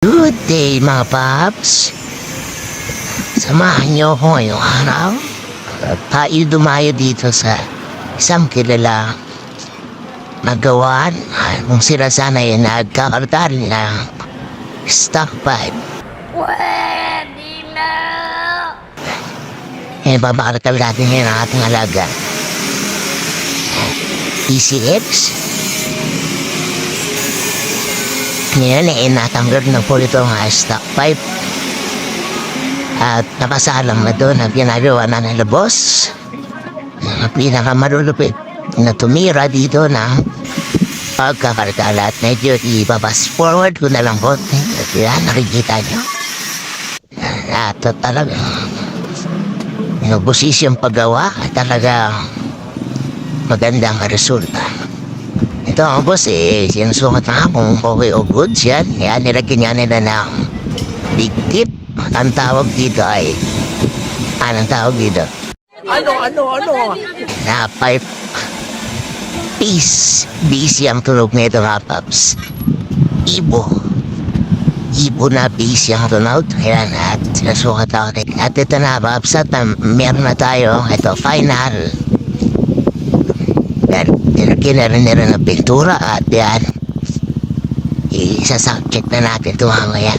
Good day mga paps. Samahan niyo ako ngayong araw at tayo dumayo dito sa isang kilala nagawan kung sila sana ay nagkakartar ng stock pipe. Pwede na! Babakaratal natin ngayon ang ating alaga PCX. Ngayon ay natanggap na po ito ang stock pipe at nakasalang na doon ang ginagawa na nila boss. Ang pinakamalulupit na tumira dito na pagkakartal at medyo i-fast forward ko na lang po. Kaya nakikita nyo at talaga inubusis yung paggawa at talaga magandang resulta. Ito ang boss sinusukat na kung okay o good yan. Kaya nilagyan niya nila ng big tip. Ang tawag dito ay anong tawag dito? Ano? Na pipe piece. Busy ang tunog nito nga paps. Ibo na busy ang tunog. Kaya at sinusukat ako. At ito na paps at meron na tayo. Ito final. Kinara nila ng pintura at yan, isa-subject na natin ito mamaya.